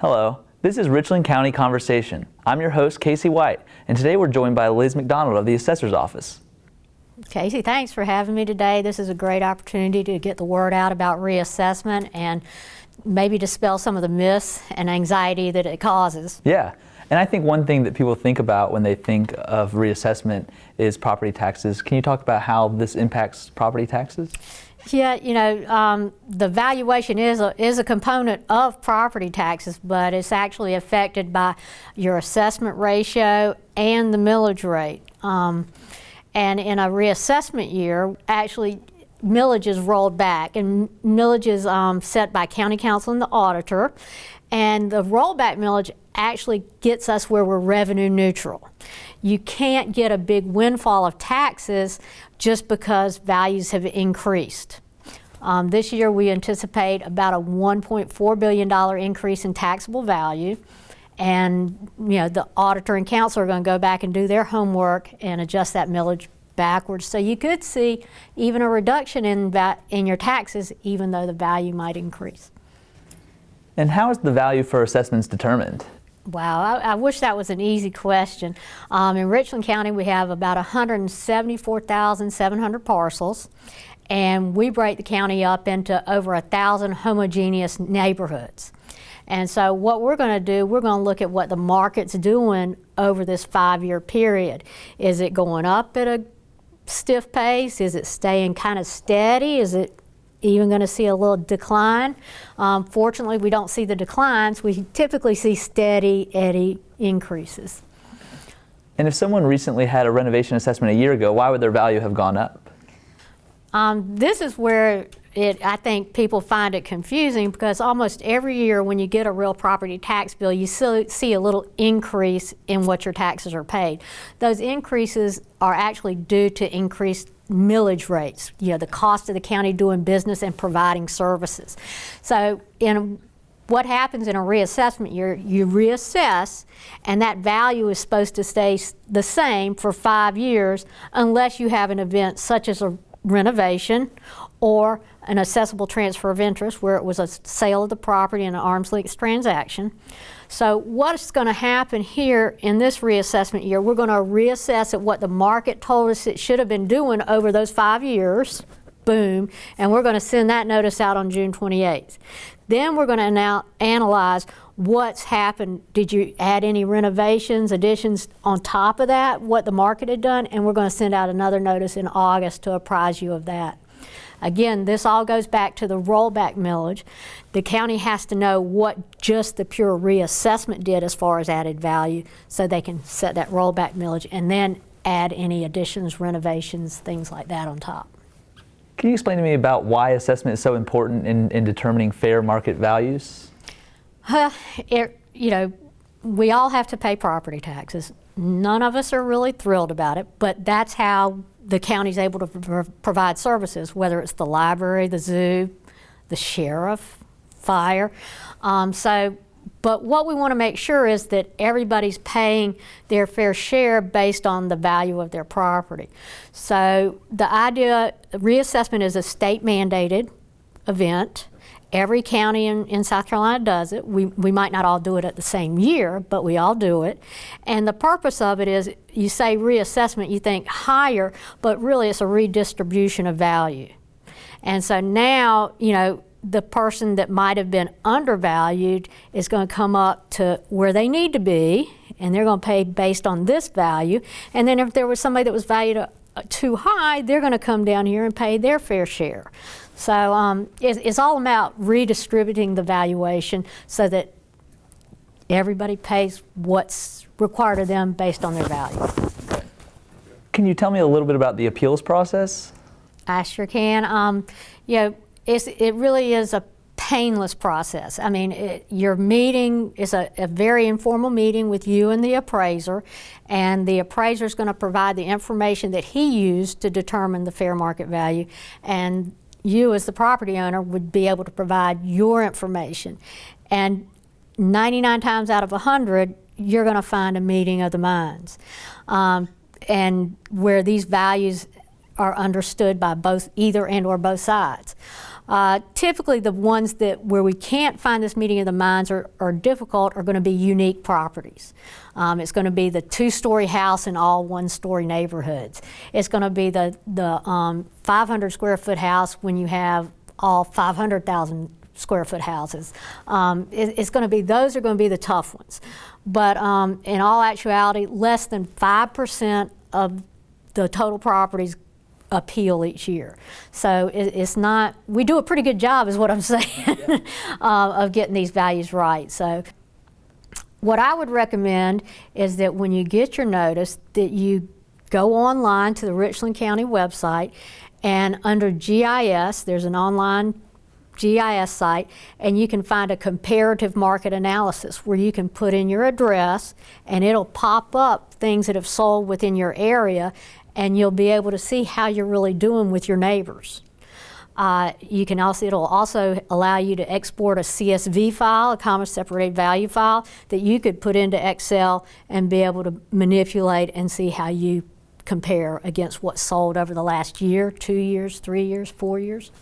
Hello, this is Richland County Conversation. I'm your host, Casey White, and today we're joined by Liz McDonald of the Assessor's Office. Casey, thanks for having me today. This is a great opportunity to get the word out about reassessment and maybe dispel some of the myths and anxiety that it causes. Yeah, and I think one thing that people think about when they think of reassessment is property taxes. Can you talk about how this impacts property taxes? Yeah, the valuation is a component of property taxes, but it's actually affected by your assessment ratio and the millage rate. And in a reassessment year, actually millage is rolled back, and millage is set by county council and the auditor, and the rollback millage actually gets us where we're revenue neutral. You can't get a big windfall of taxes just because values have increased. This year we anticipate about a $1.4 billion increase in taxable value, and the auditor and council are going to go back and do their homework and adjust that millage backwards. So you could see even a reduction in your taxes even though the value might increase. And how is the value for assessments determined? Wow, I wish that was an easy question. In Richland County we have about 174,700 parcels, and we break the county up into over 1,000 homogeneous neighborhoods. And so what we're going to do, we're going to look at what the market's doing over this 5-year period. Is it going up at a stiff pace? Is it staying kind of steady? Is it even going to see a little decline? Fortunately, we don't see the declines. We typically see steady eddy increases. And if someone recently had a renovation assessment a year ago, why would their value have gone up? This is where I think people find it confusing, because almost every year when you get a real property tax bill, you see a little increase in what your taxes are paid. Those increases are actually due to increased millage rates, the cost of the county doing business and providing services. So what happens in a reassessment year, you reassess, and that value is supposed to stay the same for 5 years unless you have an event such as a renovation or an assessable transfer of interest where it was a sale of the property in an arm's length transaction. So what's going to happen here in this reassessment year, we're going to reassess at what the market told us it should have been doing over those 5 years, boom, and we're going to send that notice out on June 28th. Then we're going to now analyze what's happened. Did you add any renovations, additions on top of that, what the market had done, and we're going to send out another notice in August to apprise you of that. Again, this all goes back to the rollback millage. The county has to know what just the pure reassessment did as far as added value, so they can set that rollback millage and then add any additions, renovations, things like that on top. Can you explain to me about why assessment is so important in determining fair market values? We all have to pay property taxes. None of us are really thrilled about it, but that's how the county's able to provide services, whether it's the library, the zoo, the sheriff, fire. But what we want to make sure is that everybody's paying their fair share based on the value of their property. So the idea, reassessment is a state mandated event. Every county in South Carolina does it. We might not all do it at the same year, but we all do it. And the purpose of it is, you say reassessment, you think higher, but really it's a redistribution of value. And so now, the person that might have been undervalued is going to come up to where they need to be, and they're going to pay based on this value. And then if there was somebody that was valued too high, they're going to come down here and pay their fair share. So it's all about redistributing the valuation so that everybody pays what's required of them based on their value. Can you tell me a little bit about the appeals process? I sure can. It really is a painless process. I mean, your meeting is a very informal meeting with you and the appraiser, and the appraiser is going to provide the information that he used to determine the fair market value, and you as the property owner would be able to provide your information. And 99 times out of 100, you're going to find a meeting of the minds, and where these values are understood by either and or both sides. Typically, the ones where we can't find this meeting of the minds are difficult are going to be unique properties. It's going to be the 2-story house in all 1-story neighborhoods. It's going to be the 500 square foot house when you have all 500,000 square foot houses. It's going to be, those are going to be the tough ones. But in all actuality, less than 5% of the total properties appeal each year. So it's not, we do a pretty good job is what I'm saying, of getting these values right. So what I would recommend is that when you get your notice that you go online to the Richland County website, and under GIS, there's an online GIS site, and you can find a comparative market analysis where you can put in your address and it'll pop up things that have sold within your area, and you'll be able to see how you're really doing with your neighbors. You can also, it'll also allow you to export a CSV file, a comma separated value file, that you could put into Excel and be able to manipulate and see how you compare against what's sold over the last year, 2 years, 3 years, 4 years.